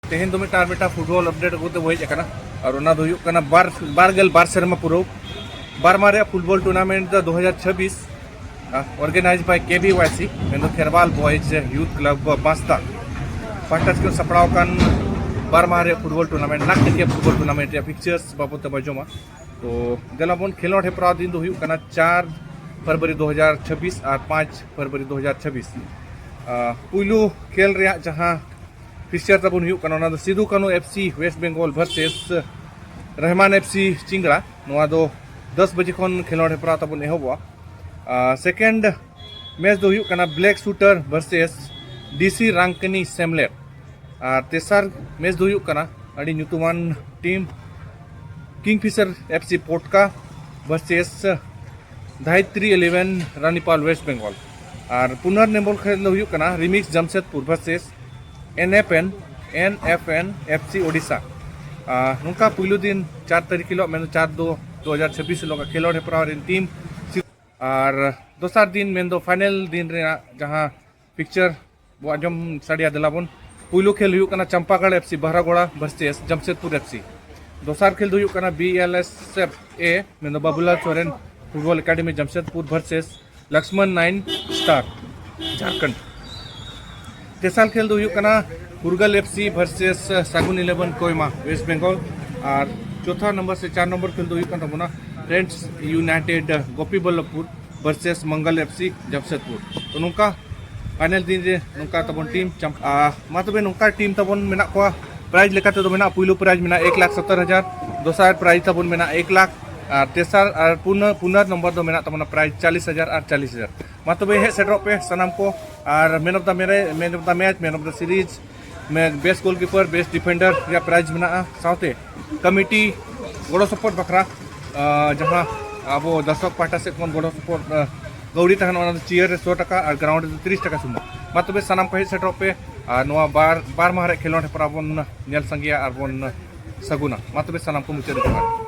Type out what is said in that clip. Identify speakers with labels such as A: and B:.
A: तेहन दो मिटा फुटबॉल अपडेट को हज और बारगल बार सेरमा पुरो बारमा football tournament 2026 organised by KBYC मेन खेरवाल बॉयज यूथ क्लब बास्ता पाटा सपड़ाव बारमा फुटबॉल टूर्नामेंट नाक फुटबॉल टूर्नामेंट पिक्चर्स बाबत बजोमा तो गलाबन खेलोड हेपराव दिन 4 फरवरी 2026 और 5 फरवरी 2026 पुलू खेल जहाँ पिक्चर तबन सिदू कानू FC West Bengal versus Rahman FC चिंगड़ा 10 बजे खन खेलोड हेपराव तबन एहबा second match black shooter versus DC Rankini सेमलेट और तेसार मैच अड़ी team Kingfisher FC Potka versus धायत्री 11 रानीपाल वेस्ट बेंगल और पुनर नेबल खेल remix Jamshedpur versus NFN FC Odisha नुका पुलू दिन 4 तारीख हिलो मेन 4/2/2026 हिलो खेलोड हेपराव टीम और दोसार दिन मेन दो फाइनल दिन जहाँ पिक्चर वो आजम साड़िया दिलाबन पुलू खेल Champagarh FC Baharagora versus Jamshedpur FC दोसार खेल BLSF A मेन Babulal Soren football academy Jamshedpur versus Laxman 9 star Jharkhand तेसार खेल पुरगल FC वर्सेस सागुन 11 कोयमा वेस्ट बेंगल और चौथा नंबर से 4 नंबर खेल तबना friends united Gopiballavpur versus Mangal FC Jamshedpur तो नुका फाइनल दिन रे नुका तबन टीम तबे नुका टीम तबन मेना को प्राइज लेकाते तो मेना पुलू प्राइज मेना 1,70,000 दोसार प्राइज तबन मेना 1 लाख और तेसार और पुनर नंबर दो मेना तबना प्राइज 40,000 और 40,000 तबे हे सेटरो पे सनाम को और man of the match man of the series में बेस्ट गोलकीपर बेस्ट डिफेंडर या प्राइज मेना साथे कमिटी गड़ो सपोर्ट बखरा जहाँ अब दर्शक पाटा से गड़ो सपोर्ट गौरी तहन चेयर 100 टका और ग्राउंड 30 टका सुमा तबे सनाम को सेटरो पे बार माह खेलोड हेपराव बन नेल संगिया और बन सगुना तबे सनाम को मुचाद।